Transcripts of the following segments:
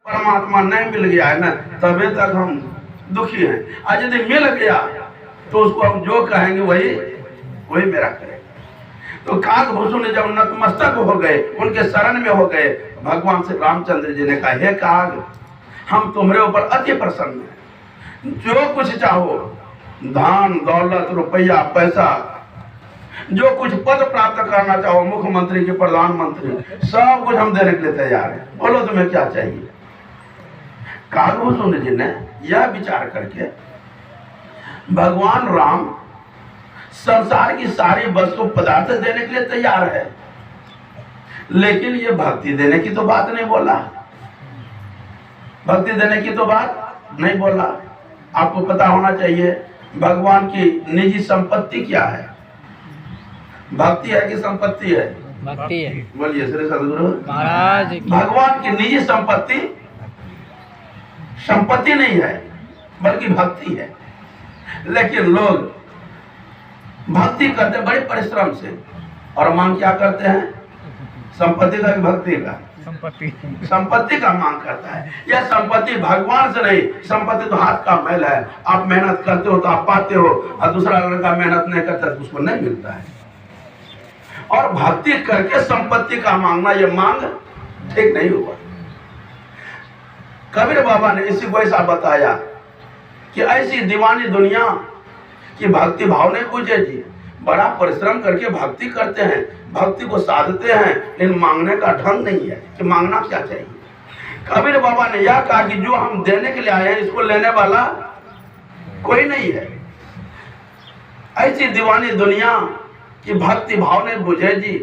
परमात्मा नहीं मिल गया है ना, तभी तक हम दुखी हैं। आज यदि मिल गया तो उसको हम जो कहेंगे वही वही मेरा करेगा। तो काकभूषण ने जब नतमस्तक हो गए, उनके शरण में हो गए, भगवान श्री रामचंद्र जी ने कहा, हे काग, हम तुम्हारे ऊपर अति प्रसन्न हैं। जो कुछ चाहो, धन दौलत रुपया पैसा, जो कुछ पद प्राप्त करना चाहो, मुख्यमंत्री के प्रधानमंत्री, सब कुछ हम देने के लिए तैयार हैं। बोलो तुम्हें क्या चाहिए। काकभूषण जी ने यह विचार करके भगवान राम संसार की सारी वस्तु पदार्थ देने के लिए तैयार है, लेकिन ये भक्ति देने की तो बात नहीं बोला। भक्ति देने की तो बात नहीं बोला। आपको पता होना चाहिए भगवान की निजी संपत्ति क्या है। भक्ति है कि संपत्ति है? भक्ति है। बोलिए श्री सदगुरु महाराज। भगवान की निजी संपत्ति संपत्ति नहीं है, बल्कि भक्ति है। लेकिन लोग भक्ति करते बड़े परिश्रम से, और मांग क्या करते हैं? संपत्ति का कि भक्ति का? संपत्ति का मांग करता है। यह संपत्ति भगवान से नहीं, संपत्ति तो हाथ का मैल है। आप मेहनत करते हो तो आप पाते हो, और दूसरा लड़का मेहनत नहीं करता तो उसको नहीं मिलता है। और भक्ति करके संपत्ति का मांगना, यह मांग ठीक नहीं हुआ। कबीर बाबा ने इसी को ऐसा बताया कि ऐसी दीवानी दुनिया की भक्ति भाव नहीं पूजे जी। बड़ा परिश्रम करके भक्ति करते हैं, भक्ति को साधते हैं, लेकिन मांगने का ढंग नहीं है कि मांगना क्या चाहिए। कबीर बाबा ने यह कहा कि जो हम देने के लिए आए हैं, इसको लेने वाला कोई नहीं है। ऐसी दीवानी दुनिया की भक्ति भाव नहीं बुझे जी।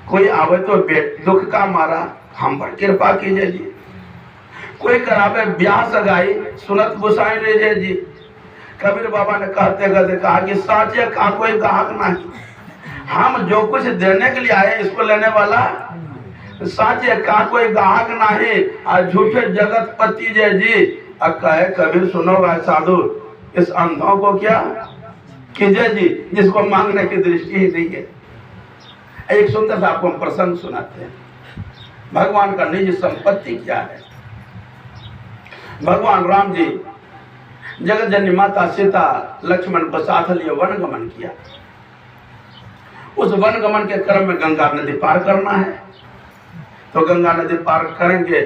कोई आवे तो दुख का मारा हम पर कृपा कीजिए जी। कोई करावे ब्याह सगाई, सुनत गुसाई लीजिए जी। कबीर बाबा ने कहते कहते कहा कि साचे का कोई ग्राहक नहीं, हम जो कुछ देने के लिए आए इसको लेने वाला साचे का कोई ग्राहक नहीं। और झूठे जगत पति जय जी। अब कहे कबीर, सुनो भाई साधु, इस अंधों को क्या कीजिए जी, जिसको मांगने की दृष्टि ही नहीं है। एक सुंदर सा आपको हम प्रसंग सुनाते हैं। भगवान का निजी संपत्ति क्या है। भगवान राम जी जगत जननी माता सीता लक्ष्मण को साथ लिए वन गमन किया। उस वन गमन के क्रम में गंगा नदी पार करना है, तो गंगा नदी पार करेंगे।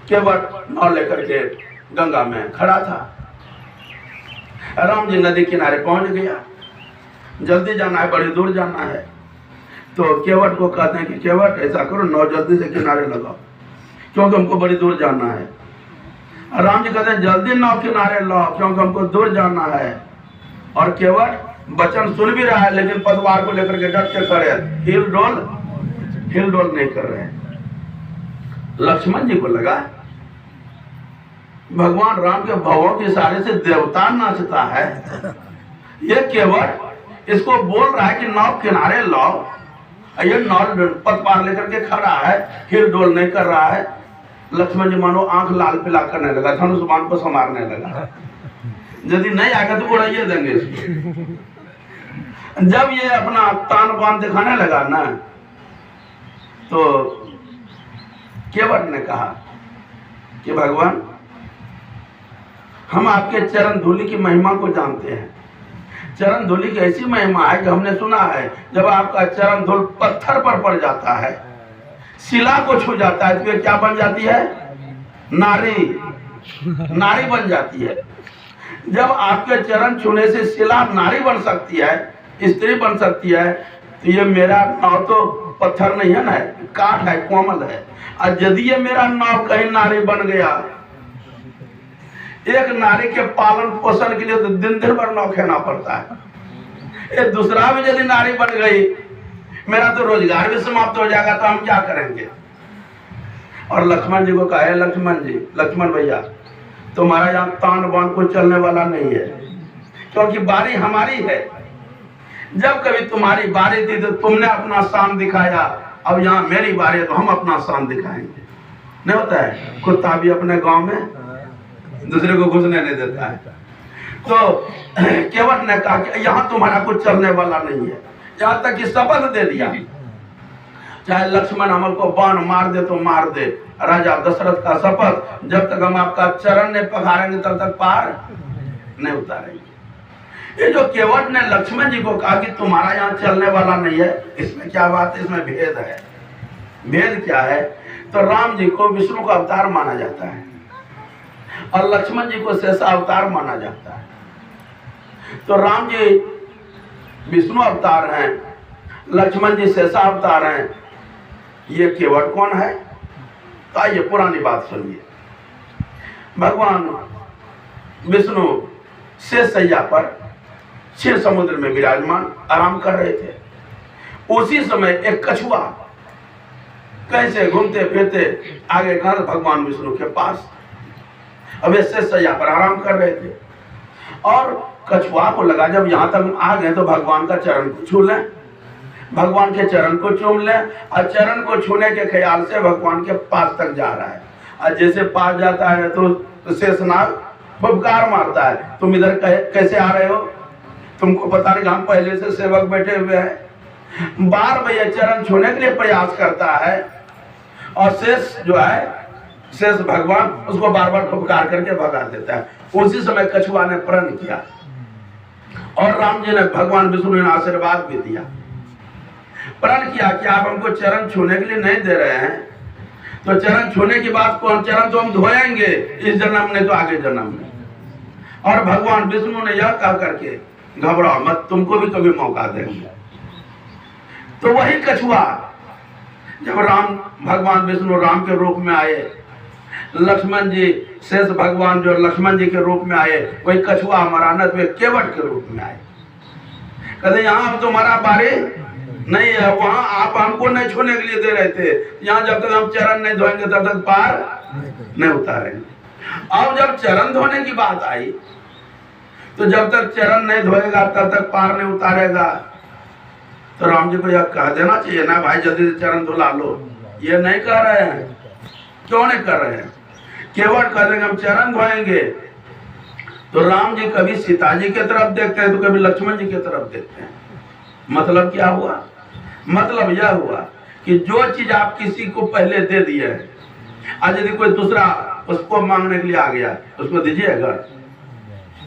केवट नाव लेकर के गंगा में खड़ा था। राम जी नदी किनारे पहुंच गया। जल्दी जाना है, बड़ी दूर जाना है। तो केवट को कहते हैं कि केवट ऐसा करो, नाव जल्दी से किनारे लगाओ, क्योंकि हमको बड़ी दूर जाना है। राम जी कहते हैं जल्दी नाव किनारे लाओ, क्योंकि हमको दूर जाना है। और केवट वचन सुन भी रहा है, लेकिन पतवार को लेकर के डट के खड़े, हिल डोल नहीं कर रहे हैं। लक्ष्मण जी को लगा भगवान राम के भवों के इशारे से देवता नाचता है। ये केवट इसको बोल रहा है कि नाव किनारे लाओ, ये नाव पतवार लेकर के खड़ा है, हिल डोल नहीं कर रहा है। लक्ष्मण जी मानो आंख लाल पिला करने लगा, धनुष बाण को संवारने लगा। यदि नहीं आएगा तो उड़ाइए देंगे इसको। जब ये अपना तान बाण दिखाने लगा ना, तो केवट ने कहा कि भगवान, हम आपके चरण धूलि की महिमा को जानते हैं। चरण धूलि की ऐसी महिमा है कि हमने सुना है जब आपका चरण धूल पत्थर पर पड़ जाता है, शिला को छू जाता है, तो क्या बन जाती है? नारी बन जाती है। जब आपके चरण छूने से शिला नारी बन सकती है, स्त्री बन सकती है, तो ये मेरा नाव तो पत्थर नहीं है ना, काठ है, कोमल है। और यदि ये मेरा नाव कहीं नारी बन गया, एक नारी के पालन पोषण के लिए तो दिन दिन भर नाव खेना पड़ता है। एक दूसरा भी यदि नारी बन गई, मेरा तो रोजगार भी समाप्त हो जाएगा, तो हम क्या करेंगे। और लक्ष्मण जी को कहा, लक्ष्मण जी, लक्ष्मण भैया, तुम्हारा यहाँ तान बाण को चलने वाला नहीं है, क्योंकि बारी हमारी है। जब कभी तुम्हारी बारी थी तो तुमने अपना शान दिखाया, अब यहाँ मेरी बारी है तो हम अपना शान दिखाएंगे। नहीं होता है, कुत्ता भी अपने गांव में दूसरे को घुसने नहीं देता है। तो केवट ने कहा कि यहाँ तुम्हारा कुछ चलने वाला नहीं है, यहाँ तक कि शपथ दे दिया। चाहे लक्ष्मण हमको बाण मार दे तो मार दे, राजा दशरथ का शपथ, जब तक हम आपका चरण नहीं पखारेंगे तब तक पार नहीं उतारेंगे। ये जो केवट ने लक्ष्मण जी को कहा कि तुम्हारा यहाँ चलने वाला नहीं है, इसमें क्या बात है? इसमें भेद है। भेद क्या है? तो राम जी को विष्णु का अवतार माना जाता है और लक्ष्मण जी को शेषा अवतार माना जाता है। तो राम जी विष्णु अवतार हैं, लक्ष्मण जी शेषा अवतार हैं। ये केवट कौन है? तो आइए पुरानी बात सुनिए। भगवान विष्णु शेषशैया पर क्षीर समुद्र में विराजमान आराम कर रहे थे। उसी समय एक कछुआ कैसे घूमते फिरते आगे गया भगवान विष्णु के पास। अब ये शेषशैया पर आराम कर रहे थे और कछुआ को लगा जब यहाँ तक आ गए तो भगवान का चरण को छू लें, भगवान के चरण को चूम लें। और चरण को छूने के ख्याल से भगवान के पास तक जा रहा है और जैसे पास जाता है तो शेषनाग फुफकार मारता है, तुम इधर कैसे आ रहे हो? तुमको पता नहीं हम पहले से सेवक बैठे हुए हैं। बार भैया चरण छूने के लिए प्रयास करता है और शेष जो है, शेष भगवान उसको बार बार फुफकार करके भगा देता है। उसी समय कछुआ ने प्रण किया और राम जी ने भगवान विष्णु ने आशीर्वाद भी दिया। प्रण किया कि आप हमको चरण छूने के लिए नहीं दे रहे हैं, तो चरण छूने की बात कौन, चरण तो हम धोएंगे इस जन्म में तो आगे जन्म में। और भगवान विष्णु ने यह कह करके घबराओ मत, तुमको भी कभी मौका देंगे। तो वही कछुआ जब राम भगवान विष्णु राम के रूप में आए, लक्ष्मण जी शेष भगवान जो लक्ष्मण जी के रूप में आए, वही कछुआ हमारा नथ में केवट के रूप में आए। कहते यहाँ अब तुम्हारा बारी नहीं है, वहां आप हमको नहीं छूने के लिए दे रहे थे, यहाँ जब तक हम चरण नहीं धोएंगे तब तक पार नहीं उतारेंगे। अब जब चरण धोने की बात आई तो जब तक चरण नहीं धोएगा तब तक पार नहीं उतारेगा। तो राम जी को यह कह देना चाहिए ना, भाई जल्दी से चरण धुला लो। ये नहीं कर रहे हैं। क्यों नहीं कर रहे हैं? केवल कह देंगे हम चरण धोएंगे। तो राम जी कभी सीता जी की तरफ देखते हैं तो कभी लक्ष्मण जी की तरफ देखते हैं। मतलब क्या हुआ? मतलब यह हुआ कि जो चीज आप किसी को पहले दे दिए है, आज यदि कोई दूसरा उसको मांगने के लिए आ गया, उसको दीजिएगा?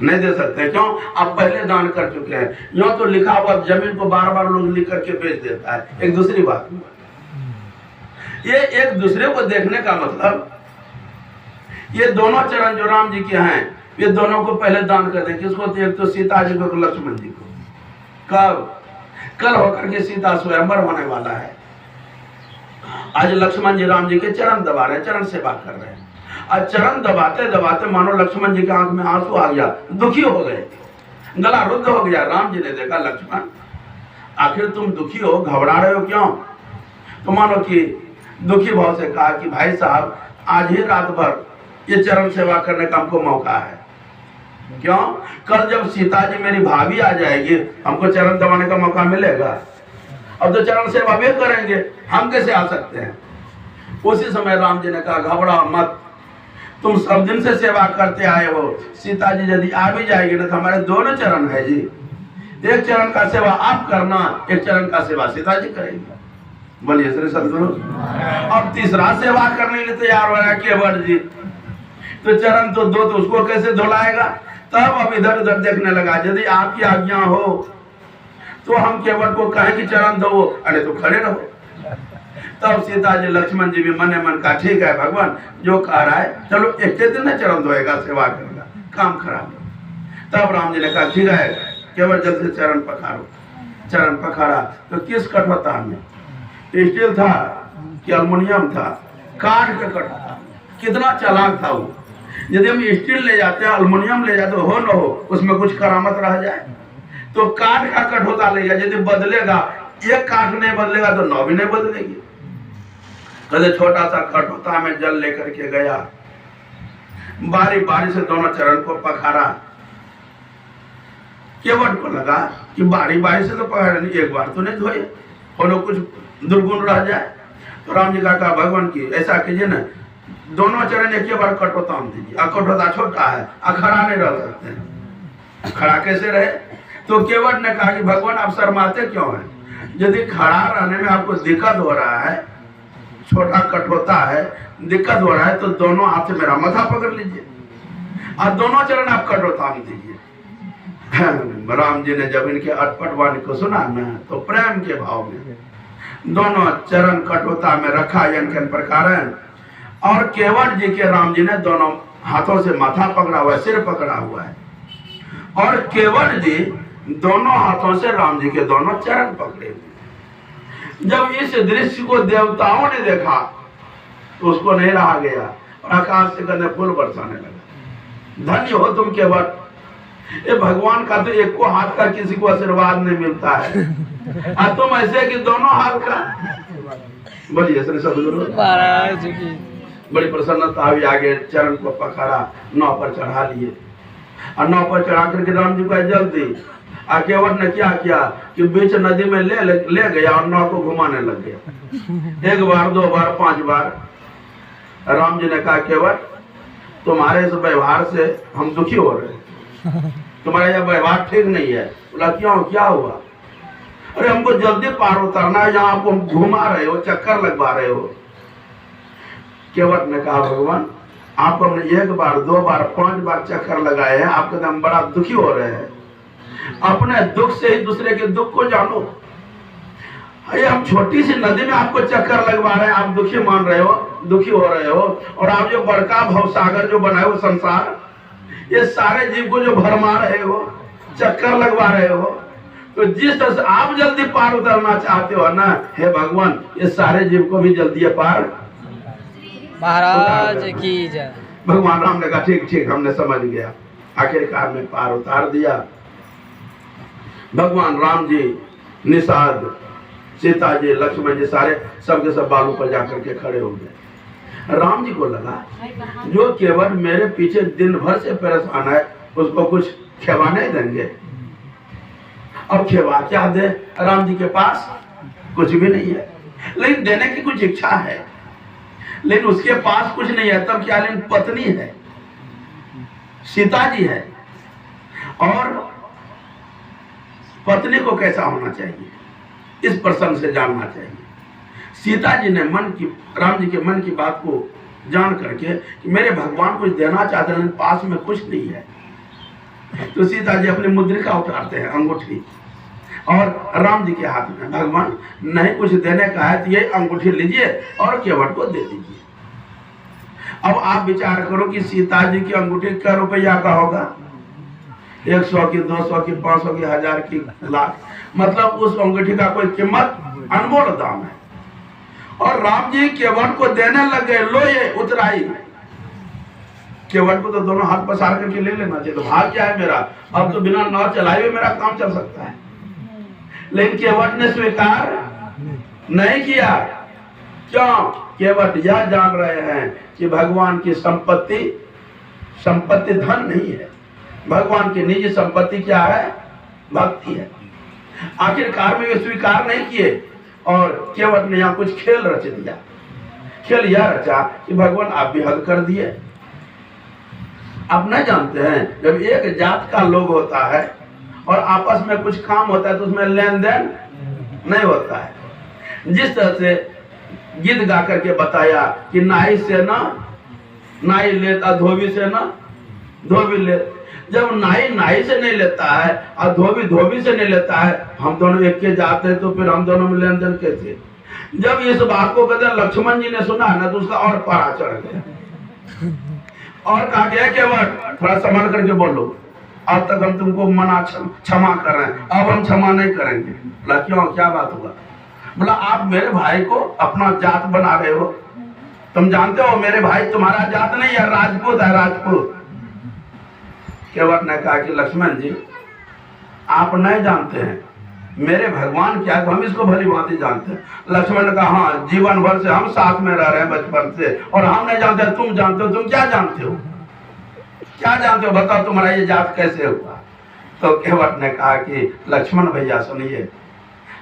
नहीं दे सकते। क्यों? आप पहले दान कर चुके हैं। यूं तो लिखा हुआ जमीन को बार बार लोग लिख करके बेच देता है। एक दूसरी बात, ये एक दूसरे को देखने का मतलब, ये दोनों चरण जो राम जी के हैं, ये दोनों को पहले दान कर दे। किसको? एक तो सीता जी को, लक्ष्मण जी को। कब? कल होकर के सीता स्वयंवर होने वाला है। आज लक्ष्मण जी राम जी के चरण दबा रहे हैं, चरण सेवा कर रहे हैं। और चरण दबाते दबाते मानो लक्ष्मण जी के आंख में आंसू आ गया, दुखी हो गए, गला रुद्ध हो गया। राम जी ने देखा, लक्ष्मण आखिर तुम दुखी हो, घबरा रहे हो क्यों? तो मानो कि दुखी भाव से कहा कि भाई साहब आज ही रात भर ये चरण सेवा करने का हमको मौका है। क्यों? कल जब सीता जी मेरी भाभी आ जाएगी, हमको चरण दबाने का मौका मिलेगा। अब तो चरण सेवा भी करेंगे, हम कैसे आ सकते हैं? उसी समय राम जी ने कहा, घबराओ मत, तुम सब दिन से सेवा करते आए हो। सीता जी यदि आ भी जाएगी ना तो हमारे दोनों चरण है जी। एक चरण का सेवा आप करना, एक चरण का सेवा सीता जी करेंगे। बोलिए श्री सदगुरु। अब तीसरा सेवा करने के लिए तैयार हो रहा है केवट जी। तो चरण तो दो, तो उसको कैसे धुलाएगा? तब अब इधर उधर देखने लगा, यदि आपकी आज्ञा हो तो हम केवट को कहें कि चरण दो, अरे तो खड़े रहो। तब सीता जी लक्ष्मण जी भी मने मन का, ठीक है भगवान जो कह रहा है, चलो एक दिन में चरण धोएगा, सेवा करेगा, काम खराब। तब राम जी ने कहा ठीक है, केवल जल्द से चरण पखारो। चरण पखारा तो किस कठोरता में, स्टील था कि अल्मुनियम था? काठ का कठोरता। कितना चालाक था वो। यदि हम स्टील ले जाते हैं, अल्मुनियम ले जाते हो न हो, उसमें कुछ करामत रह जाए, तो काठ का कठोरता लेगा। यदि बदलेगा, एक काठ नहीं बदलेगा तो 9 भी नहीं बदलेगी। कदे छोटा सा कठोरता में जल लेकर के गया, बारी बारी से दोनों चरण को पखारा। केवट को लगा कि बारी बारी से तो पखारा नहीं, एक बार तो नहीं धोए, होनो कुछ दुर्गुण रह जाए। तो राम जी का कहा, भगवान की ऐसा कीजिए ना, दोनों चरण एक बार कठोरता दीजिए। कठोरता छोटा है, खड़ा नहीं रह सकते हैं, खड़ा कैसे रहे? तो केवट ने कहा कि भगवान आप शर्माते क्यों हैं? यदि खड़ा रहने में आपको दिक्कत हो रहा है, छोटा कट होता है, दिक्कत हो रहा है, तो दोनों हाथ से मेरा माथा पकड़ लीजिए और दोनों चरण आप कटोता में दीजिए। राम जी ने जब इनके अटपट वाणी को सुना ना, तो प्रेम के भाव में दोनों चरण कटोता में रखा यन प्रकार है। और केवट जी के राम जी ने दोनों हाथों से माथा पकड़ा हुआ है, सिर पकड़ा हुआ है, और केवट जी दोनों हाथों से राम जी के दोनों चरण पकड़े हुए। जब इस दृश्य को देवताओं ने देखा तो उसको नहीं रहा गया और आकाश से कहने फूल बरसाने लगा। धन्य हो तुम केवट, ये भगवान का तो एक को हाथ का किसी को आशीर्वाद नहीं मिलता है, और तुम ऐसे कि दोनों हाथ का। बोलिए श्री सद्गुरु महाराज की। बड़ी प्रसन्नता हुई, आगे चरण को पकड़ा, नाव पर चढ़ा लिए, और नाव पर चढ़ा करके राम जी को जल्दी केवट ने क्या किया कि बीच नदी में ले गया और नाव को घुमाने लग गया। 1 बार 2 बार 5 बार राम जी ने कहा केवट, तुम्हारे इस व्यवहार से हम दुखी हो रहे हैं, तुम्हारा यह व्यवहार ठीक नहीं है। बोला क्यों, क्या हुआ? अरे हमको जल्दी पार उतरना है, यहाँ आपको घुमा रहे हो, चक्कर लगवा रहे हो। केवट ने कहा भगवान, आप हमने 1 बार 2 बार 5 बार चक्कर लगाए हैं, आपके तो हम बड़ा दुखी हो रहे हैं। अपने दुख से ही दूसरे के दुख को जानो। अरे हम छोटी सी नदी में आपको चक्कर लगवा रहे हैं, आप दुखी मान रहे हो, दुखी हो रहे हो, और आप जो बड़का भवसागर जो बनाए हो संसार, ये सारे जीव को जो भरमा रहे हो, चक्कर लगवा रहे हो, तो जिस तरह से आप जल्दी पार उतरना चाहते हो ना, हे भगवान, ये सारे जीव को भी जल्दी पार महाराज की जय। भगवान राम ने कहा ठीक ठीक, हमने समझ गया। आखिरकार में पार उतार दिया। भगवान राम जी, निषाद, सीता जी, लक्ष्मण जी, सारे सबके सब बालू पर जाकर के खड़े हो गए। राम जी को लगा जो केवल मेरे पीछे दिन भर से परेशान है, उसको कुछ खिलाने देंगे। अब खिला क्या दे? राम जी के पास कुछ भी नहीं है, लेकिन देने की कुछ इच्छा है, लेकिन उसके पास कुछ नहीं है। तब क्या, लेकिन पत्नी है, सीता जी है, और पत्नी को कैसा होना चाहिए इस प्रसंग से जानना चाहिए। सीता जी ने राम जी के मन की बात को जान करके कि मेरे भगवान कुछ देना चाहते हैं, पास में कुछ नहीं है, तो सीता जी अपनी मुद्रिका उतारते हैं, अंगूठी, और राम जी के हाथ में, भगवान नहीं कुछ देने का है तो ये अंगूठी लीजिए और केवट को दे दीजिए। अब आप विचार करो कि सीता जी की अंगूठी क्या रुपया का होगा? 100 की, 200 की, 500 की, 1000 की, लाख, मतलब उस अंगूठी का कोई कीमत, अनमोल दाम है। और राम जी केवट को देने लगे, लो ये उतराई। केवट को तो दोनों हाथ पसार करके ले लेना चाहिए, तो भाग क्या है मेरा, अब तो बिना नाव चलाए हुए मेरा काम चल सकता है। लेकिन केवट ने स्वीकार नहीं किया। क्यों? केवट यह जान रहे हैं कि भगवान की संपत्ति धन नहीं है, भगवान की निजी संपत्ति क्या है? भक्ति है। आखिरकार में वे स्वीकार नहीं किए, और केवट ने यहाँ कुछ खेल रच दिया। खेल यह रचा कि भगवान आप भी हद कर दिए। आप नहीं जानते हैं, जब एक जात का लोग होता है और आपस में कुछ काम होता है तो उसमें लेन देन नहीं होता है। जिस तरह से गीत गा करके बताया कि नाई से ना नाई लेता, धोबी से ना धोबी ले। जब नाई से नहीं लेता है और धोबी से नहीं लेता है, हम दोनों एक के जाते हैं, तो फिर हम दोनों में लेन देन कैसे? जब इस बात को कहते लक्ष्मण जी ने सुना ना, तो उसका और पारा चढ़ गया, और कहा गया केवट थोड़ा संभाल करके बोलो, अब तक हम तुमको मना क्षमा कर रहे हैं, अब हम क्षमा नहीं करेंगे। बोला क्यों, क्या बात हुआ? बोला आप मेरे भाई को अपना जात बना रहे हो, तुम जानते हो मेरे भाई तुम्हारा जात नहीं है, राजपूत है, राजपूत। केवट ने कहा कि लक्ष्मण जी आप नहीं जानते हैं मेरे भगवान क्या है, तो हम इसको भली भांति जानते हैं। लक्ष्मण ने कहा हाँ, जीवन भर से हम साथ में रह रहे हैं बचपन से, और हम नहीं जानते, तुम जानते हो। तुम क्या जानते हो, क्या जानते हो, बताओ तुम्हारा ये जात कैसे हुआ? तो केवट ने कहा कि लक्ष्मण भैया सुनिए,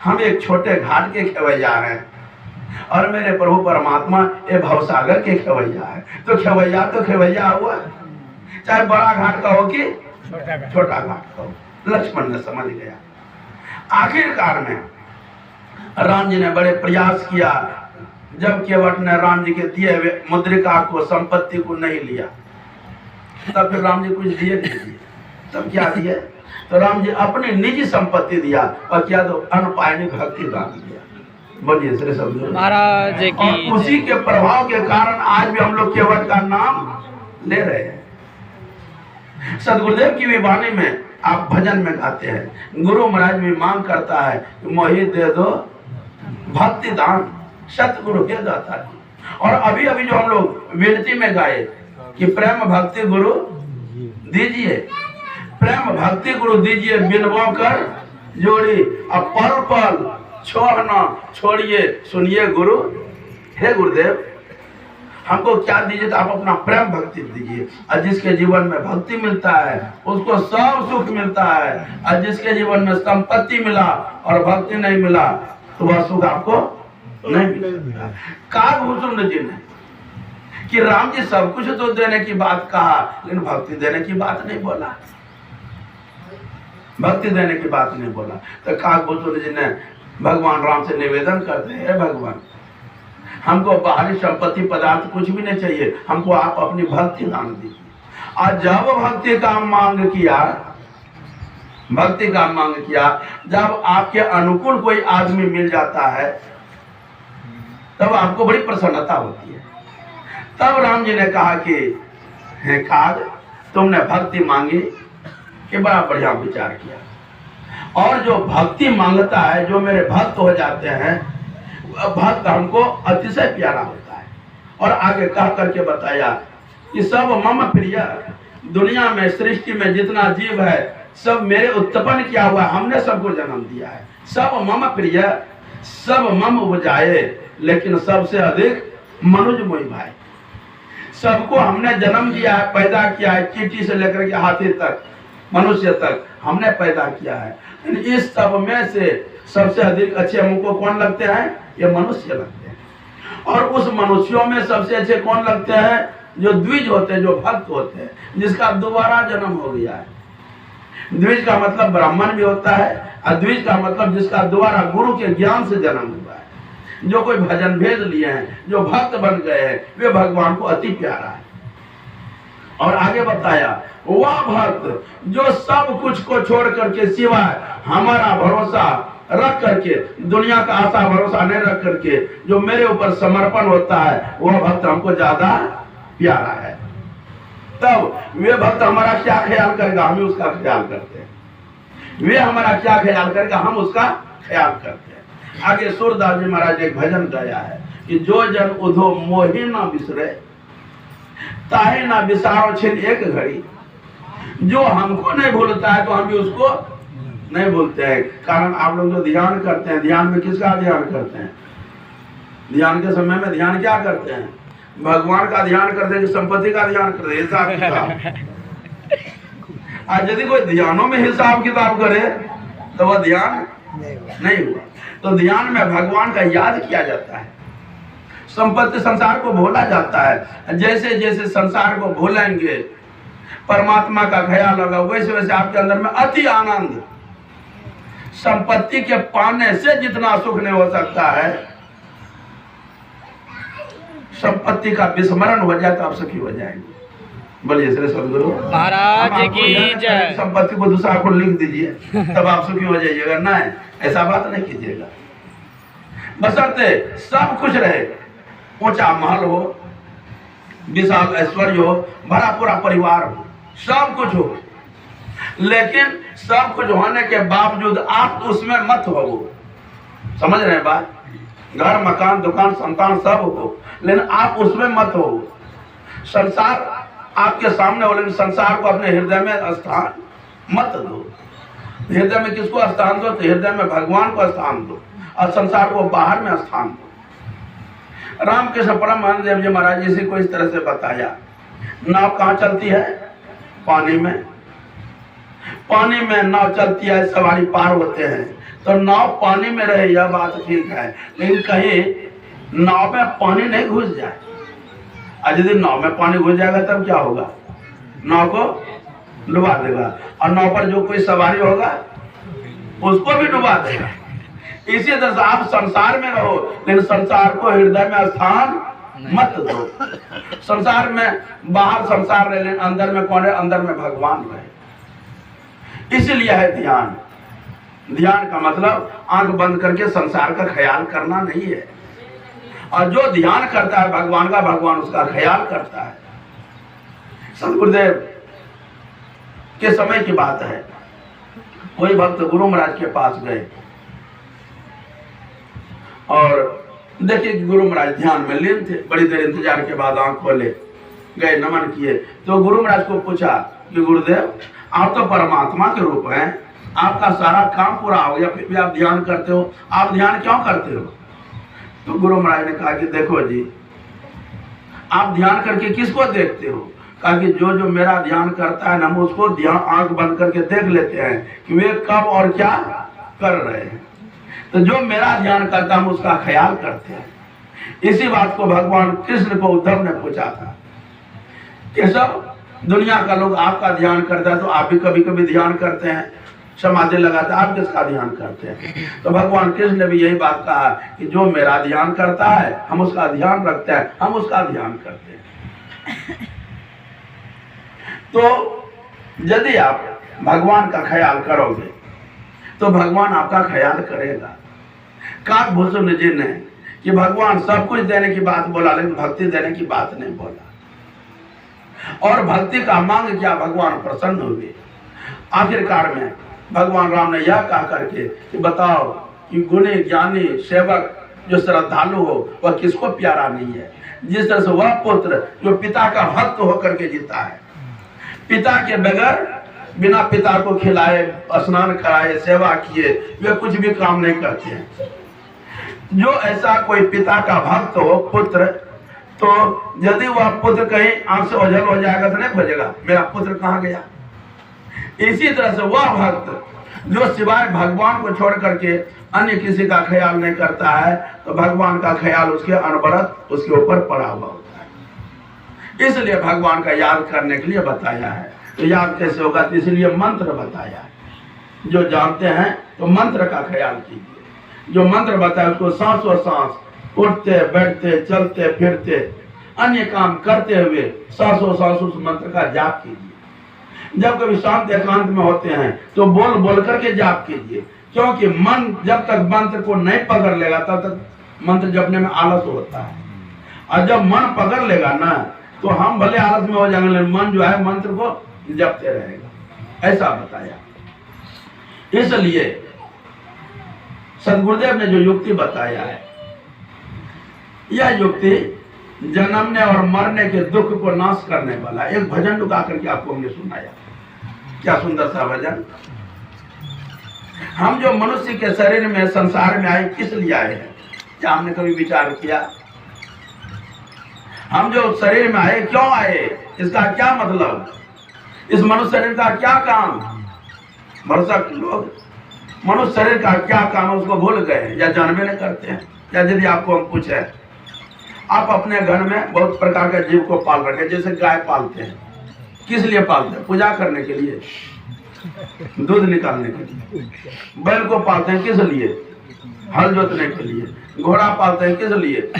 हम एक छोटे घाट के खेवैया हैं, और मेरे प्रभु परमात्मा ये भवसागर के खेवैया है। तो खेवैया हुआ, चाहे बड़ा घाट का हो कि छोटा घाट का हो। लक्ष्मण ने समझ गया। आखिरकार में राम जी ने बड़े प्रयास किया। जब केवट ने राम जी के दिए हुए मुद्रिका को, संपत्ति को नहीं लिया, तब फिर राम जी कुछ दिए नहीं दिए। तब क्या दिए? तो राम जी अपनी निजी संपत्ति दिया और क्या? तो अनपायनी भक्ति दान दिया। बोलिए श्री सद्गुरु महाराज की। और उसी के प्रभाव के कारण आज भी हम लोग केवट का नाम ले रहे हैं। सदगुरुदेव की भी वाणी में आप भजन में गाते हैं, गुरु महाराज भी मांग करता है कि मोहित दे दो भक्ति दान, सतगुरु के दाता जी। और अभी अभी जो हम लोग विनती में गाए कि प्रेम भक्ति गुरु दीजिए, प्रेम भक्ति गुरु दीजिए, बिनबो कर जोड़ी, अब पल पल छोड़ना छोड़िए, सुनिए गुरु। हे गुरुदेव, हमको क्या दीजिए? तो आप अपना प्रेम भक्ति दीजिए। और जिसके जीवन में भक्ति मिलता है उसको सब सुख मिलता है, और जिसके जीवन में संपत्ति मिला और भक्ति नहीं मिला तो वह सुख आपको नहीं मिलेगा। कागभूषण जी ने कि राम जी सब कुछ तो देने की बात कहा, लेकिन भक्ति देने की बात नहीं बोला, भक्ति देने की बात नहीं बोला। तो कागभूषण जी ने भगवान राम से निवेदन करते हैं, भगवान हमको बाहरी संपत्ति पदार्थ कुछ भी नहीं चाहिए, हमको आप अपनी भक्ति दान दीजिए। और जब भक्ति का मांग किया, भक्ति का मांग किया, जब आपके अनुकूल कोई आदमी मिल जाता है तब आपको बड़ी प्रसन्नता होती है। तब राम जी ने कहा कि हे काग, तुमने भक्ति मांगी कि बड़ा बढ़िया विचार किया। और जो भक्ति मांगता है, जो मेरे भक्त हो जाते हैं, भक्त हमको अतिशय प्यारा होता है। और आगे कह करके बताया कि सब मम प्रिय, दुनिया में सृष्टि में जितना जीव है सब मेरे उत्पन्न किया हुआ, हमने सबको जन्म दिया है। सब मम प्रिय, सब मम उपजाए, लेकिन सबसे अधिक मनुज मोहि भाई। सबको हमने जन्म दिया है, पैदा किया है, चींटी से लेकर के हाथी तक, मनुष्य तक हमने पैदा किया है। इस सब में से सबसे अधिक अच्छे हमको कौन लगते हैं? ये मनुष्य लगते हैं। और उस मनुष्यों में सबसे अच्छे कौन लगते हैं? जो द्विज होते हैं, जो भक्त होते हैं, जिसका दोबारा जन्म हो गया है। द्विज का मतलब ब्राह्मण भी होता है, और द्विज का मतलब जिसका दोबारा गुरु के ज्ञान से जन्म हुआ है। जो कोई भजन भेद लिए हैं, जो भक्त बन गए हैं, वे भगवान को अति प्यारा है। और आगे बताया वह भक्त जो सब कुछ को छोड़ करके सिवाय हमारा भरोसा रख करके, दुनिया का आशा भरोसा नहीं रख करके जो मेरे ऊपर समर्पण होता है, वह भक्त हमको ज्यादा प्यारा है। तब वे भक्त हमारा क्या ख्याल करेगा? हम उसका ख्याल करते हैं। वे हमारा क्या ख्याल करेगा? हम उसका ख्याल करते हैं। आगे सूरदास जी महाराज ने एक भजन गाया है कि जो जन उधो मोहि ना बिसरे, ताहे ना बिसारो छिन एक घड़ी। जो हमको नहीं भूलता है तो हम भी उसको नहीं भूलते हैं। कारण आप लोग जो ध्यान करते हैं, ध्यान में किसका ध्यान करते हैं? ध्यान के समय में ध्यान क्या करते हैं? भगवान का ध्यान करते हैं कि संपत्ति का ध्यान करते हैं? हिसाब किताब। आज यदि कोई ध्यानों में हिसाब किताब करे तो वह ध्यान नहीं हुआ। तो ध्यान में भगवान का याद किया जाता है, संपत्ति संसार को भूला जाता है। जैसे जैसे संसार को भूलेंगे, परमात्मा का ख्याल होगा, वैसे वैसे आपके अंदर में अति आनंद, संपत्ति के पाने से जितना सुख नहीं हो सकता है, संपत्ति का विस्मरण हो जाए तो आप सुखी हो जाएंगे। बोलिए श्री सद्गुरु महाराज की जय। संपत्ति को दूसरा को लिख दीजिए तब आप सुखी हो जाइएगा, नहीं, ऐसा बात नहीं कीजिएगा। बशर्ते सब कुछ रहे, ऊंचा महल हो, विशाल ऐश्वर्य हो, भरा पूरा परिवार हो, सब कुछ हो, लेकिन सब कुछ होने के बावजूद आप उसमें मत हो। समझ रहे हैं बात? घर मकान दुकान संतान सब हो, लेकिन आप उसमें मत हो। संसार आपके सामने हो, लेकिन संसार को अपने हृदय में स्थान मत दो। हृदय में किसको स्थान दो? तो हृदय में भगवान को स्थान दो, और संसार को बाहर में स्थान दो। रामकृष्ण परमहंस देव जी महाराज जी को इस तरह से बताया, नाव कहाँ चलती है? पानी में। पानी में नाव चलती है, सवारी पार होते हैं, तो नाव पानी में रहे यह बात ठीक है, लेकिन कहीं नाव में पानी नहीं घुस जाए। और यदि नाव में पानी घुस जाएगा तब क्या होगा? नाव को डुबा देगा, और नाव पर जो कोई सवारी होगा उसको भी डुबा देगा। इसी तरह से आप संसार में रहो, लेकिन संसार को हृदय में स्थान मत दो। संसार में बाहर संसार रहे, लेकिन अंदर में कौन है? अंदर में भगवान रहे। इसलिए है ध्यान। ध्यान का मतलब आंख बंद करके संसार का ख्याल करना नहीं है। और जो ध्यान करता है भगवान का, भगवान उसका ख्याल करता है। सदगुरुदेव के समय की बात है, कोई भक्त गुरु महाराज के पास गए और देखिए कि गुरु महाराज ध्यान में लीन थे। बड़ी देर इंतजार के बाद आंख खोले, गए, नमन किए तो गुरु महाराज को पूछा कि गुरुदेव आप तो परमात्मा के रूप हैं, आपका सारा काम पूरा हो गया, फिर भी आप ध्यान करते हो, आप ध्यान क्यों करते हो? तो गुरु महाराज ने कहा कि देखो जी, आप ध्यान करके किसको देखते हो? कहा कि जो जो मेरा ध्यान करता है ना, हम उसको ध्यान आंख बंद करके देख लेते हैं कि वे कब और क्या कर रहे हैं। तो जो मेरा ध्यान करता है हम उसका ख्याल करते हैं। इसी बात को भगवान कृष्ण को उद्धव ने पूछा था कि सब दुनिया का लोग आपका ध्यान करता है, तो आप भी कभी कभी ध्यान करते हैं, समाधि लगाते हैं, आप किसका ध्यान करते हैं? तो भगवान कृष्ण ने भी यही बात कहा कि जो मेरा ध्यान करता है हम उसका ध्यान रखते हैं, हम उसका ध्यान करते हैं। तो यदि आप भगवान का ख्याल करोगे तो भगवान आपका ख्याल करेगा। काकभूषण जी ने कि भगवान सब कुछ देने की बात बोला, लेकिन भक्ति देने की बात नहीं बोला। और भक्ति का मांग किया, भगवान प्रसन्न हुए। आखिरकार में भगवान राम ने यह कहा करके कि बताओ कि गुणी ज्ञानी सेवक जो श्रद्धालु हो वह किसको प्यारा नहीं है? जिस तरह से वह पुत्र जो पिता का भक्त होकर के जीता है, पिता के बगैर, बिना पिता को खिलाए, स्नान कराए, सेवा किए, वे कुछ भी काम नहीं करते हैं। जो ऐसा कोई पिता का भक्त हो, पुत्र, तो यदि वह पुत्र कहीं आंख से ओझल हो जाएगा तो नहीं खोजेगा मेरा पुत्र कहाँ गया। इसी तरह से वह भक्त जो सिवाय भगवान को छोड़ करके अन्य किसी का ख्याल नहीं करता है, तो भगवान का ख्याल उसके अनवरत उसके ऊपर पड़ा हुआ होता है। इसलिए भगवान का याद करने के लिए बताया है। तो याद कैसे होगा? तो इसलिए मंत्र बताया है। जो जानते हैं तो मंत्र का ख्याल कीजिए। जो मंत्र बताया उसको सांसों सांस, उठते बैठते चलते फिरते अन्य काम करते हुए सांसों सांस उस मंत्र का जाप कीजिए। जब कभी शांत एकांत में होते हैं तो बोल बोल करके जाप कीजिए, क्योंकि मन जब तक मंत्र को नहीं पकड़ लेगा तब तक मंत्र जपने में आलस होता है। और जब मन पकड़ लेगा ना, तो हम भले आलस में हो जाएंगे, लेकिन मन जो है मंत्र को जपते रहेगा। ऐसा बताया। इसलिए सदगुरुदेव ने जो युक्ति बताया है, यह युक्ति जन्मने और मरने के दुख को नाश करने वाला एक भजन लुका करके आपको हमने सुनाया। क्या सुंदर सा भजन। हम जो मनुष्य के शरीर में संसार में आए किस लिए आए हैं? क्या हमने कभी विचार किया? हम जो शरीर में आए क्यों आए, इसका क्या मतलब? इस मनुष्य शरीर का क्या काम? भरसक लोग मनुष्य शरीर का क्या काम है उसको भूल गए या जानवे नहीं करते हैं। या यदि आपको हम पूछे, आप अपने घर में बहुत प्रकार के जीव को पाल रखे, जैसे गाय पालते हैं, किस लिए पालते हैं? पूजा करने के लिए, दूध निकालने के लिए। बैल को पालते हैं किस लिए? हल जोतने के लिए। घोड़ा पालते हैं किस लिए?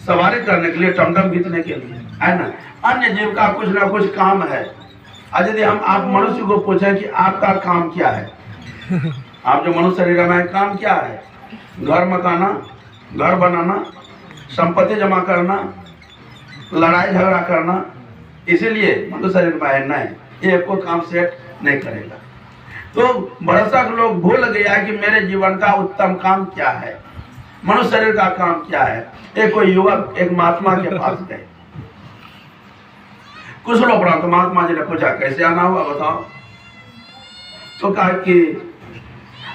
सवारी करने के लिए, टमटम खींचने के लिए, है ना। अन्य जीव का कुछ ना कुछ काम है। आज यदि हम आप मनुष्य को पूछें कि आपका काम क्या है, आप जो मनुष्य शरीर में काम क्या है? घर मकाना, घर बनाना, संपत्ति जमा करना, लड़ाई झगड़ा करना, इसीलिए मनुष्य शरीर में है। नहीं, ये को काम सेट नहीं करेगा। तो भरसक लोग भूल गया कि मेरे जीवन का उत्तम काम क्या है, मनुष्य शरीर का काम क्या है। एक कोई युवक एक महात्मा के पास गए। कुछ लोग उपरांत महात्मा जी ने पूछा कैसे आना हुआ बताओ। तो कहा कि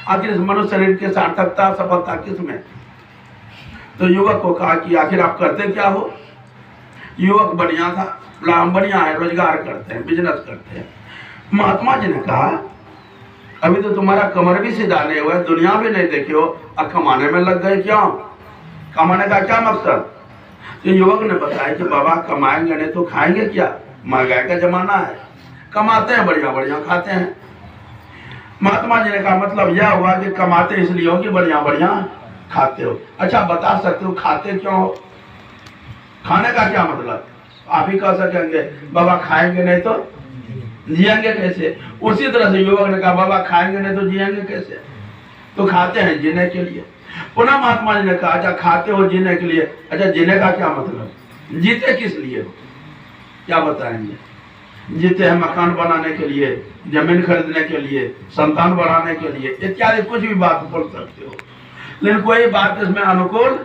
आखिर इस मनुष्य शरीर की सार्थकता सफलता किसमें? तो युवक को कहा कि आखिर आप करते क्या हो? युवक बढ़िया था, हम बढ़िया है, रोजगार करते हैं, बिजनेस करते हैं। महात्मा जी ने कहा अभी तो तुम्हारा कमर भी सीधा नहीं हुआ है, दुनिया भी नहीं देखी हो, अब कमाने में लग गए क्यों? कमाने का क्या मकसद? तो युवक ने बताया कि बाबा कमाएंगे नहीं तो खाएंगे क्या? महंगाई का जमाना है, कमाते हैं बढ़िया बढ़िया खाते हैं। महात्मा जी ने कहा मतलब यह हुआ कि कमाते इसलिए हो कि बढ़िया बढ़िया खाते हो। अच्छा बता सकते हो खाते क्यों हो? खाने का क्या मतलब? आप ही कह सकेंगे बाबा खाएंगे नहीं तो जिएंगे कैसे? उसी तरह से युवक ने कहा बाबा खाएंगे नहीं तो जिएंगे कैसे? तो खाते हैं जीने के लिए। पुनः महात्मा जी ने कहा अच्छा खाते हो जीने के लिए, अच्छा जीने का क्या मतलब? जीते किस लिए हो? क्या बताएंगे? जीते हैं मकान बनाने के लिए, जमीन खरीदने के लिए, संतान बढ़ाने के लिए, इत्यादि कुछ भी बात बोल सकते हो, लेकिन कोई बात इसमें अनुकूल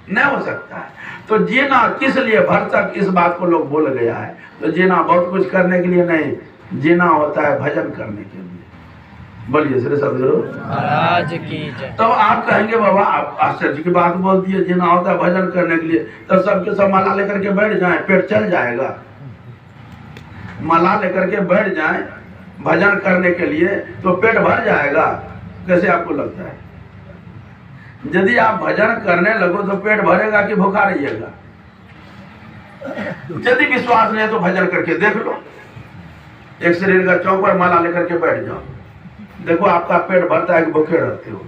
नहीं हो सकता है। तो जीना किस लिए भरसक इस बात को लोग भूल गया है। तो जीना बहुत कुछ करने के लिए नहीं, जीना होता है भजन करने के लिए। बोलिए श्री सदगुरु महाराज की जय। तो आप कहेंगे बाबा आप आश्चर्य की बात बोल दिए, जीना होता है भजन करने के लिए, तो सबके सब माला लेकर के बैठ जाए, पेट चल जाएगा। माला लेकर के बैठ जाए भजन करने के लिए तो पेट भर जाएगा? कैसे आपको लगता है? यदि आप भजन करने लगो तो पेट भरेगा कि भूखा रहिएगा? यदि विश्वास नहीं है तो भजन करके देख लो। एक शरीर का चौक पर माला लेकर के बैठ जाओ, देखो आपका पेट भरता है कि भूखे रहते हो।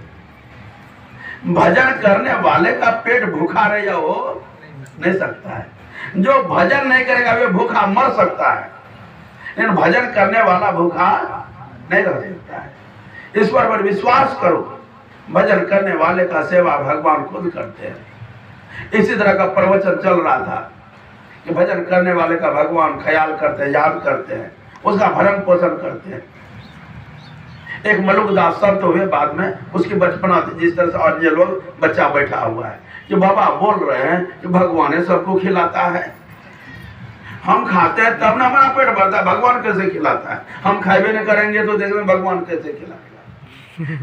भजन करने वाले का पेट भूखा रह हो नहीं सकता है। जो भजन नहीं करेगा वे भूखा मर सकता है, लेकिन भजन करने वाला भूखा नहीं रह सकता है। इस पर विश्वास करो, भजन करने वाले का सेवा भगवान खुद करते हैं। इसी तरह का प्रवचन चल रहा था कि भजन करने वाले का भगवान ख्याल करते हैं, याद करते हैं, उसका भरण पोषण करते हैं। एक मलुकदास संत हुए, बाद में उसकी बचपना थी, जिस तरह से और ये लोग बच्चा बैठा हुआ है कि बाबा बोल रहे हैं कि भगवान सबको खिलाता है, हम खाते हैं तब ना हमारा पेट भरता है, भगवान कैसे खिलाता है? हम खाए नहीं करेंगे तो देख में भगवान कैसे खिलाएगा?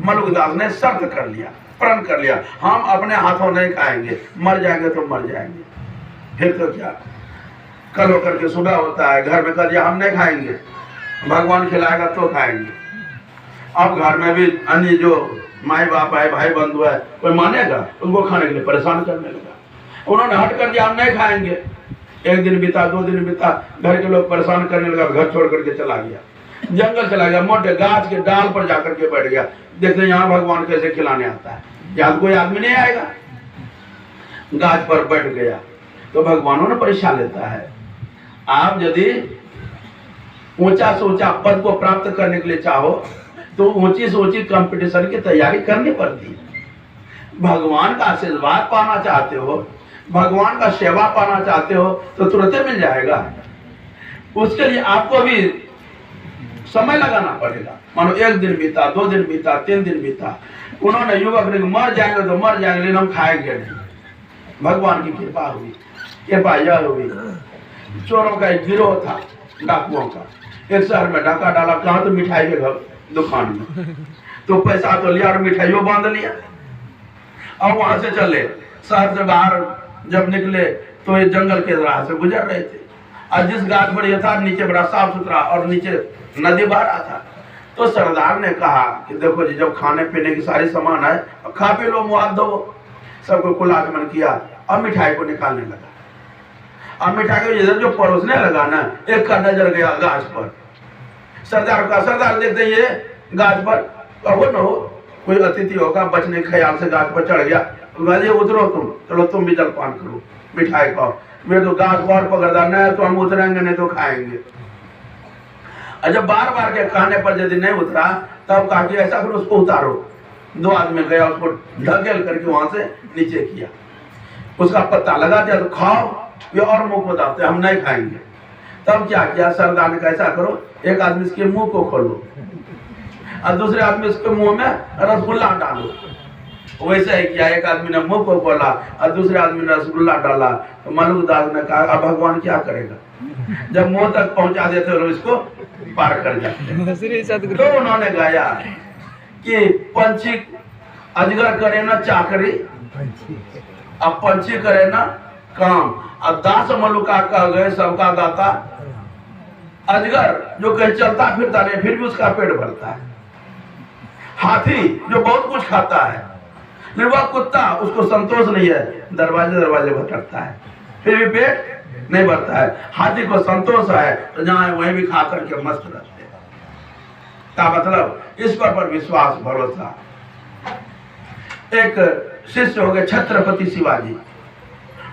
मलुकदास ने शर्त कर लिया, प्रण कर लिया, हम अपने हाथों नहीं खाएंगे, मर जाएंगे तो मर जाएंगे। फिर तो क्या, कल होकर के सुबह होता है, घर में कर दिया हम नहीं खाएंगे, भगवान खिलाएगा तो खाएंगे। अब घर में भी अन्य जो माई बाप है, भाई बंधु है, कोई मानेगा? उनको खाने के लिए परेशान करने लगा। उन्होंने हट कर दिया हम नहीं खाएंगे। एक दिन बीता, 2 दिन बीता, घर के लोग परेशान करने लगा, घर छोड़ करके चला गया, जंगल चला गया, मोटे गाछ के डाल पर जाकर के बैठ गया। देखते यहाँ भगवान कैसे खिलाने आता है, यहाँ कोई आदमी नहीं आएगा। गाछ पर बैठ गया तो भगवानों ने परीक्षा लेता है। आप यदि ऊंचा से ऊंचा पद को प्राप्त करने के लिए चाहो तो ऊंची से ऊंची कंपटीशन की तैयारी करनी पड़ती है। भगवान का आशीर्वाद पाना चाहते हो, भगवान का सेवा पाना चाहते हो तो तुरंत मिल जाएगा। उसके लिए आपको भी समय लगाना पड़ेगा। मानो 1 दिन बीता, 2 दिन बीता, 3 दिन बीता, उन्होंने युवक ने मर जाएंगे तो मर जाएंगे, लेकिन हम खाएंगे नहीं। भगवान की कृपा हुई, कृपा यह हुई, चोरों का एक गिरोह था, डाकुओं का, एक शहर में डाका डाला, कहा तो मिठाई के घर दुकान में, तो पैसा तो लिया और मिठाइयों बांध लिया। और वहां से चले, शहर से बाहर जब निकले तो ये जंगल के राह से गुजर रहे थे, और जिस गाछ पर यह था नीचे बड़ा साफ सुथरा और नीचे नदी बह रहा था। तो सरदार ने कहा कि देखो जी, जब खाने पीने की सारी सामान है, खा पी लो, मुआवजा दो। सबको कुलाचमन किया और मिठाई को निकालने लगा। अब मिठाई को इधर जो परोसने लगा ना, एक का नजर गया गाछ पर। सरदार का, सरदार देखते ये गाछ पर हो न हो कोई अतिथि होगा, बचने के ख्याल से गाछ पर चढ़ गया, गाजी उतरो तुम, चलो तुम भी जलपान करो, मिठाई खाओ। वे तो गाछ पर पकड़ता, नहीं तो हम उतरेंगे नहीं तो खाएंगे। और जब बार बार के कहने पर यदि नहीं उतरा तब कहा कि ऐसा करो उसको उतारो। 2 आदमी गया, उसको ढकेल करके वहां से नीचे किया, उसका पत्ता लगा दिया तो खाओ, ये और मुंह को दाते हम नहीं खाएंगे। तब क्या किया सरदार ने, कैसा करो, एक आदमी इसके मुंह को खोलो और दूसरे आदमी इसके मुंह में रसगुल्ला डालो। वैसे ही किया, एक आदमी ने मुंह को खोला और दूसरे आदमी ने रसगुल्ला डाला। तो मलुकदास ने कहा अब भगवान क्या करेगा, जब मुंह तक पहुंचा देते हो इसको पार कर जाते। तो उन्होंने गाया कि पंछी अजगर करे ना चाकरी, अब पंछी करे ना काम, अब दास मलुका कह गए सबका दाता। अजगर जो कहीं चलता फिरता नहीं फिर भी उसका पेट भरता है। हाथी जो बहुत कुछ खाता है, लेकिन वह कुत्ता उसको संतोष नहीं है, दरवाजे दरवाजे भटकता है फिर भी पेट नहीं भरता है। हाथी को संतोष है तो जहाँ वहीं भी खा करके मस्त रहते हैं। का मतलब ईश्वर पर विश्वास भरोसा। एक शिष्य हो गए छत्रपति शिवाजी,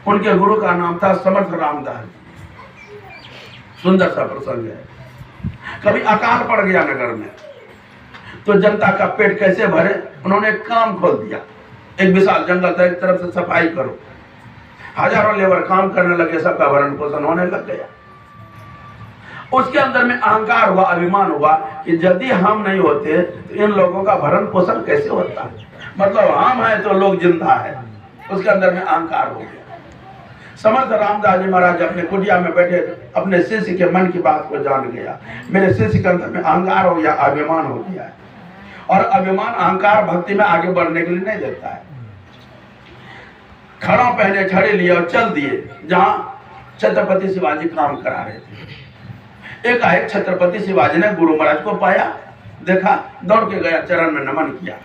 उनके गुरु का नाम था समर्थ रामदास जी। सुंदर सा प्रसंग है। कभी अकाल पड़ गया नगर में, तो जनता का पेट कैसे भरे, उन्होंने एक काम खोल दिया। एक विशाल जंगल था, एक तरफ से सफाई करो, हजारों लेबर काम करने लगे, सबका भरण पोषण होने लग गया। उसके अंदर में अहंकार हुआ, अभिमान हुआ कि यदि हम नहीं होते तो इन लोगों का भरण पोषण कैसे होता, मतलब हम हैं तो लोग जिंदा है। उसके अंदर में अहंकार हो गया। समर्थ रामदास जी महाराज अपने कुटिया में बैठे अपने शिष्य के मन की बात को जान गया। मेरे शिष्य के अंदर में अहंकार हो गया, अभिमान हो गया है, और अभिमान अहंकार भक्ति में आगे बढ़ने के लिए नहीं देता है। खड़ा पहने, छड़े लिए और चल दिए जहां छत्रपति शिवाजी काम करा रहे थे। एक छत्रपति शिवाजी ने गुरु महाराज को पाया, देखा, दौड़ के गया, चरण में नमन किया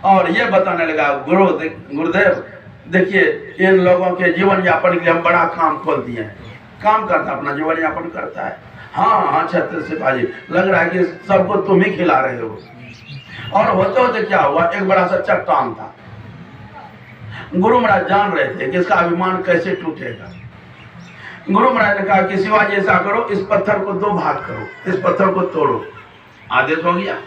और ये बताने लगा, गुरुदेव देखिए, इन लोगों के जीवन यापन के लिए हम बड़ा काम खोल दिए हैं। काम करता, अपना जीवन यापन करता है। हाँ हाँ छत्रपति शिवाजी, लग रहा है कि सबको तुम ही खिला रहे हो। और होते होते क्या हुआ, एक बड़ा सा चट्टान था। गुरु महाराज जान रहे थे कि इसका अभिमान कैसे टूटेगा। गुरु महाराज ने कहा कि शिवाजी ऐसा करो, इस पत्थर को 2 भाग करो, इस पत्थर को तोड़ो। आदेश हो गया,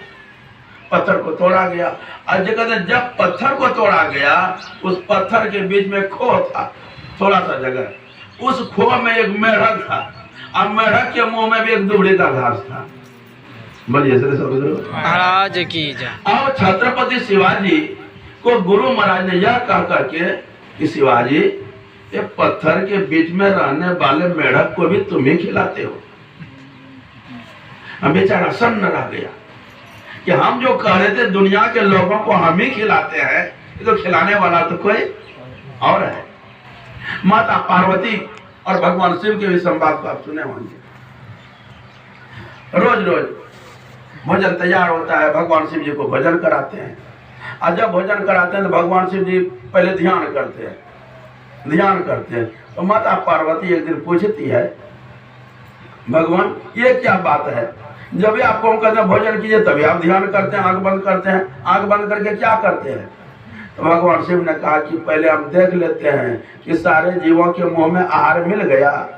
पत्थर को तोड़ा गया। और जब पत्थर को तोड़ा गया, उस पत्थर के बीच में खो था, थोड़ा सा जगह, उस खो में एक मेढक था, और मेढक के मुंह में भी एक दुबड़ी का घास था। बोलिए महाराज की जय। अब छत्रपति शिवाजी को गुरु महाराज ने यह कह करके कि शिवाजी, ये पत्थर के बीच में रहने वाले मेढक को भी तुम ही खिलाते हो। हम बेचारा सन्न रह गया कि हम जो कह रहे थे दुनिया के लोगों को हम ही खिलाते हैं, ये तो खिलाने वाला तो कोई और है। माता पार्वती और भगवान शिव के भी संवाद को आप सुने होंगे। रोज रोज भोजन तैयार होता है, भगवान शिव जी को भोजन कराते हैं। और जब भोजन कराते हैं तो भगवान शिव जी पहले ध्यान करते हैं। तो माता पार्वती एक दिन पूछती है, भगवान ये क्या बात है, जब भी आपको हम कहते हैं भोजन कीजिए तभी आप ध्यान करते हैं, आंख बंद करते हैं, आंख बंद करके क्या करते हैं? तो भगवान शिव ने कहा कि पहले हम देख लेते हैं कि सारे जीवों के मुंह में आहार मिल गया,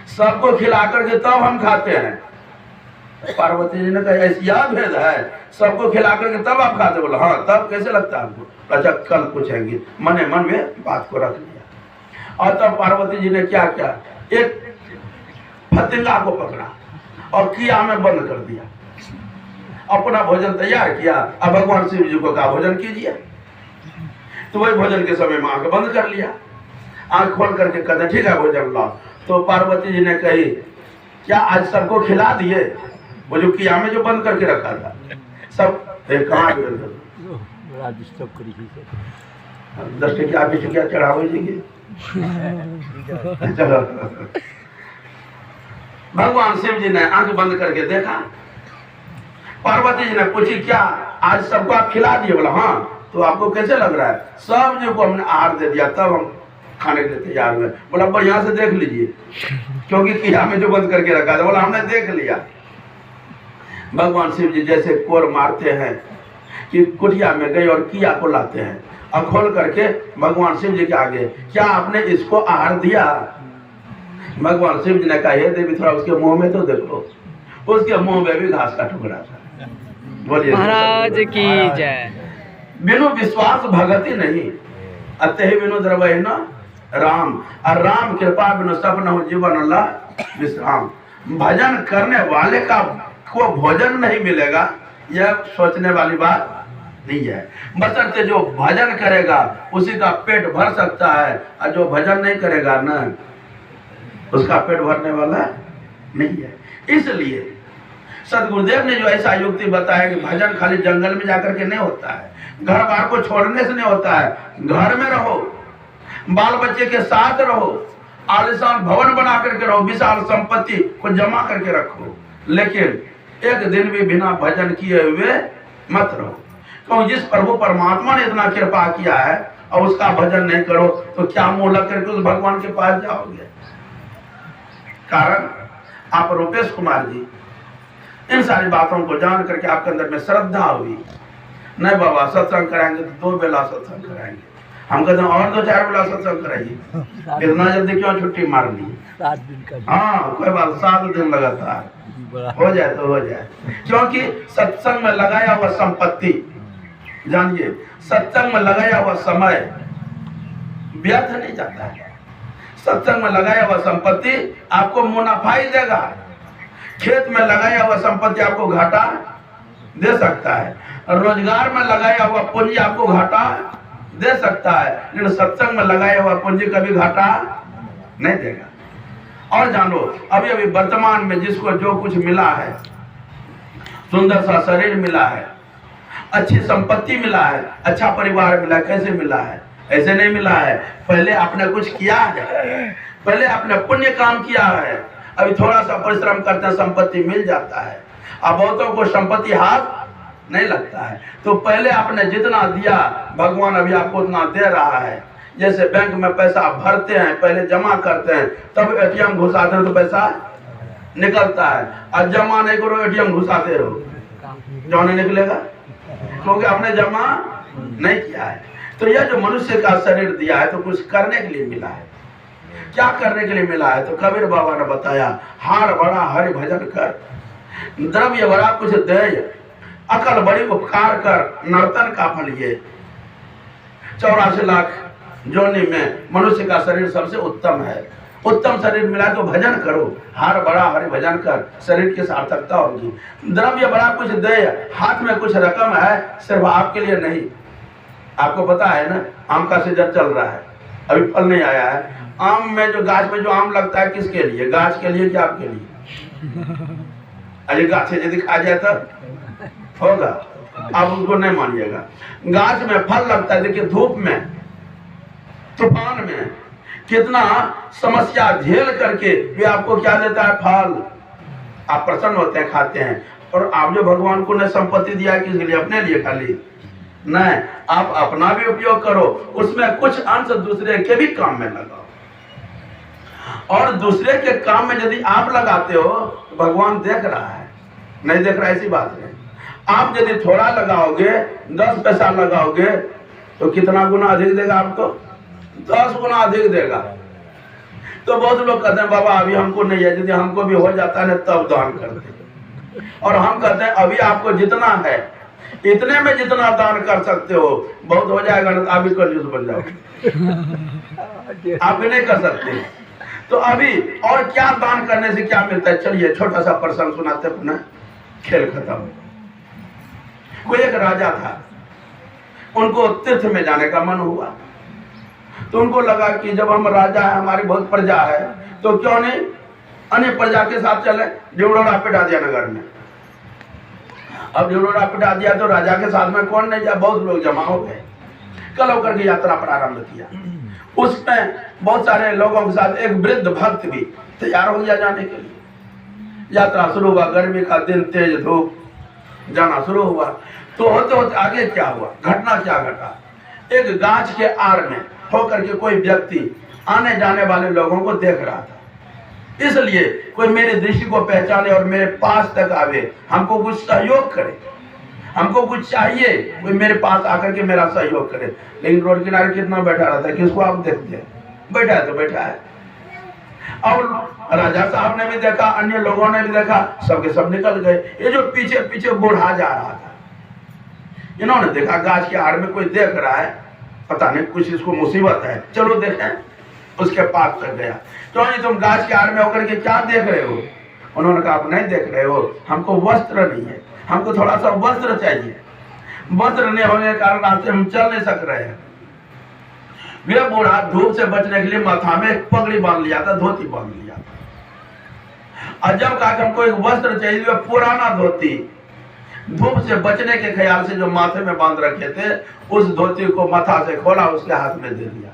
सबको खिला करके तब हम खाते हैं। पार्वती जी ने कहा ऐसी यह भेद है, सबको खिला करके तब आप खाते? बोला हाँ, तब कैसे लगता है आपको? अच्छा कल पूछेंगे। मने मन में बात को रख लिया। और तब पार्वती जी ने क्या किया, एक फतिंगा को पकड़ा और किया में बंद कर दिया, अपना भोजन तैयार किया। अब भगवान शिव जी को कहा भोजन कीजिए, तो वही भोजन के समय में आंख बंद कर लिया। आंख खोल करके कहते ठीक है भोजन लाओ। तो पार्वती जी ने कही क्या आज सबको खिला दिए? वो जो किया में जो बंद करके रखा था सब कहाँ दस टकिया बीस टकिया चढ़ावे जी। चलो भगवान शिव जी ने आंख बंद करके देखा। पार्वती जी ने पूछी क्या आज सबको आप खिला दिए? बोला हाँ। तो आपको कैसे लग रहा है? सब जो को हमने आहार दे दिया, तब हम खाने के लिए तैयार हुए। बोला बढ़िया से देख लीजिए, क्योंकि किया में जो बंद करके रखा था। बोला हमने देख लिया। भगवान शिव जी जैसे कोर मारते हैं कि कुटिया में गए और किया को लाते हैं और खोल करके भगवान शिव जी के आगे, क्या आपने इसको आहार दिया? भगवान शिव जी ने कहा हे देवी थोड़ा उसके मुंह में तो देखो। उसके मुंह में भी घास का टुकड़ा था। बोलिए महाराज की जय। बिनु विश्वास भगति नहीं, अतः बिनु द्रवहि न राम, और राम कृपा बिनु सब न हो जीवन अल्लाह विश्राम। भजन करने वाले का को भोजन नहीं मिलेगा, यह सोचने वाली बात नहीं है। बशर्ते जो भजन करेगा उसी का पेट भर सकता है, और जो भजन नहीं करेगा ना उसका पेट भरने वाला नहीं है। इसलिए सदगुरुदेव ने जो ऐसा युक्ति बताया कि भजन खाली जंगल में जाकर के नहीं होता है, घर बार को छोड़ने से नहीं होता है। घर में रहो, बाल बच्चे के साथ रहो, आलिशान भवन बना करके रहो, विशाल संपत्ति को जमा करके रखो, लेकिन एक दिन भी बिना भजन किए हुए मत रहो। क्योंकि जिस प्रभु परमात्मा ने इतना कृपा किया है और उसका भजन नहीं करो तो क्या मुंह लग करके उस भगवान के पास जाओगे? कारण आप रूपेश कुमार जी इन सारी बातों को जान करके आपके अंदर में श्रद्धा हुई, नहीं बाबा सत्संग कराएंगे तो 2 बेला सत्संग कराएंगे। हम कहते हैं और 2-4 बेला सत्संग कराइए, इतना जल्दी क्यों छुट्टी मारनी? 7 दिन का हाँ कोई बात, 7 दिन लगातार हो जाए तो हो जाए, क्योंकि सत्संग में लगाया हुआ संपत्ति, जानिए सत्संग में लगाया हुआ समय व्यर्थ नहीं जाता है। सत्संग में लगाया हुआ संपत्ति आपको मुनाफा ही देगा। खेत में लगाया हुआ संपत्ति आपको घाटा दे सकता है, रोजगार में लगाया हुआ पूंजी आपको घाटा दे सकता है, लेकिन सत्संग में लगाया हुआ पूंजी कभी घाटा नहीं देगा। और जानो, अभी अभी वर्तमान में जिसको जो कुछ मिला है, सुंदर सा शरीर मिला है, अच्छी संपत्ति मिला है, अच्छा परिवार मिला, कैसे मिला है? ऐसे नहीं मिला है, पहले आपने कुछ किया है, पहले आपने पुण्य काम किया है। अभी थोड़ा सा परिश्रम करते हैं संपत्ति मिल जाता है, अब बहुतों को संपत्ति हाथ नहीं लगता है। तो पहले आपने जितना दिया भगवान अभी आपको उतना दे रहा है। जैसे बैंक में पैसा भरते हैं, पहले जमा करते हैं, तब एटीएम घुसाते हैं तो पैसा निकलता है, और जमा नहीं करो एटीएम घुसाते रहो, जो नहीं निकलेगा, क्योंकि आपने जमा नहीं किया है। तो यह जो मनुष्य का शरीर दिया है तो कुछ करने के लिए मिला है। क्या करने के लिए मिला है? तो कबीर बाबा ने बताया, हार बड़ा हरि भजन कर, द्रव्य बड़ा कुछ दे, अकल बड़ी उपकार कर, नर्तन का फल ये। 84 लाख जोनी में मनुष्य का शरीर सबसे उत्तम है। उत्तम शरीर मिला तो भजन करो, हार बड़ा हरि भजन कर, शरीर की सार्थकता होगी। द्रव्य बड़ा कुछ दे, हाथ में कुछ रकम है, सिर्फ आपके लिए नहीं। आपको पता है ना, आम का सीजन चल रहा है, अभी फल नहीं आया है। आम में जो गाछ में जो आम लगता है किसके लिए? गाछ के लिए कि आपके लिए? अरे गाछ यदि खा जाए तब होगा, आप उसको नहीं मानिएगा। गाछ में फल लगता है, देखिए धूप में, तूफान में कितना समस्या झेल करके वे आपको क्या देता है? फल। आप प्रसन्न होते हैं, खाते हैं। और आप जो भगवान को ने संपत्ति दिया है किसके लिए? अपने लिए खाली नहीं, आप अपना भी उपयोग करो, उसमें कुछ अंश दूसरे के भी काम में लगाओ। और दूसरे के काम में यदि आप लगाते हो तो भगवान देख रहा है, नहीं देख रहा ऐसी बात नहीं। आप यदि थोड़ा लगाओगे, 10 पैसा लगाओगे, तो कितना गुना अधिक देगा आपको? 10 गुना अधिक देगा। तो बहुत लोग कहते हैं बाबा अभी हमको नहीं है, यदि हमको भी हो जाता है तब दान करते। और हम कहते हैं अभी आपको जितना है इतने में जितना दान कर सकते हो, बहुत हो जाएगा ना आप भी कंजूस बन जाओ, आप भी नहीं कर सकते। तो अभी और क्या दान करने से क्या मिलता है? चलिए छोटा सा प्रसंग सुनाते अपना, खेल खत्म। कोई एक राजा था, उनको तीर्थ में जाने का मन हुआ, तो उनको लगा कि जब हम राजा है, हमारी बहुत प्रजा है, तो क्यों नहीं अन्य प्रजा के साथ चले। ढिंढोरा पिटा दिया नगर में। अब ढिंढोरा पिटा दिया तो राजा के साथ में कौन नहीं जाए, बहुत लोग जमा हो गए। कल होकर के यात्रा प्रारंभ किया। उसमें बहुत सारे लोगों के साथ एक वृद्ध भक्त भी तैयार हो गया जाने के लिए। यात्रा शुरू हुआ, गर्मी का दिन, तेज धूप, जाना शुरू हुआ। तो होते होते आगे क्या हुआ, घटना क्या घटा? एक गाछ के आड़ में होकर के कोई व्यक्ति आने जाने वाले लोगों को देख रहा था, इसलिए कोई मेरे दृष्टि को पहचाने और मेरे पास तक आवे, हमको कुछ सहयोग करे, हमको कुछ चाहिए, कोई मेरे पास आकर के मेरा सहयोग करे। लेकिन रोड किनारे कितना बैठा रहता है, किसको आप देखते हैं? बैठा है तो बैठा है। और राजा साहब ने भी देखा, अन्य लोगों ने भी देखा, सबके सब निकल गए। ये जो पीछे पीछे बूढ़ा जा रहा था, इन्होंने देखा गाछ के आड़ में कोई देख रहा है, पता नहीं कुछ इसको मुसीबत है, चलो देखें। उसके पास तक गया, तो नहीं तुम गाछ के आड़ में होकर के क्या देख रहे हो? उन्होंने कहा आप नहीं देख रहे हो, हमको वस्त्र नहीं है, हमको थोड़ा सा वस्त्र चाहिए। वस्त्र नहीं होने के कारण रास्ते हम चल नहीं सक रहे हैं। वे बूढ़ा धूप से बचने के लिए माथा में एक पगड़ी बांध लिया था, धोती बांध लिया था। और जब कहा हमको एक वस्त्र चाहिए, वे पुराना धोती धूप से बचने के ख्याल से जो माथे में बांध रखे थे, उस धोती को माथा से खोला, उसके हाथ में दे दिया।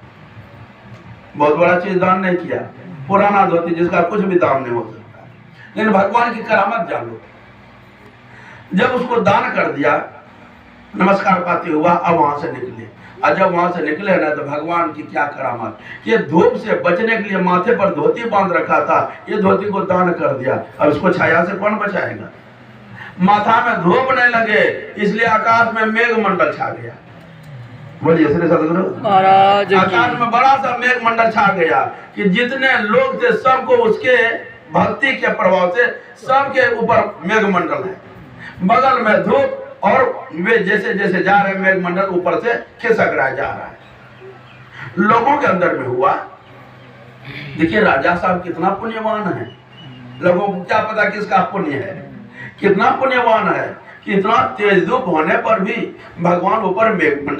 बहुत बड़ा चीज दान नहीं किया, पुराना धोती जिसका कुछ भी दाम नहीं हो सकता। लेकिन भगवान की करामत जानो, जब उसको दान कर दिया, नमस्कार पाती हुआ, अब वहां से निकले। और जब वहां से निकले ना, तो भगवान की क्या करामत, ये धूप से बचने के लिए माथे पर धोती बांध रखा था, ये धोती को दान कर दिया। अब इसको छाया से कौन बचाएगा? माथा में धोपने लगे, इसलिए आकाश में मेघ मंडल छा गया। बोलिए श्री सदगुरु महाराज की आकाश में बड़ा सा मेघ मंडल छा गया कि जितने लोग थे सबको उसके भक्ति के प्रभाव से सबके ऊपर मेघ मंडल है, बगल में धूप, और वे जैसे जैसे जा रहे मेघ मंडल ऊपर से खिसक रहा जा रहा है, लोगों के अंदर में हुआ। देखिए राजा साहब कितना पुण्यवान है, लोगों को क्या पता किसका पुण्य है, कितना पुण्यवान है कि इतना तेज धूप होने पर भी भगवान ऊपर मेघ मंडल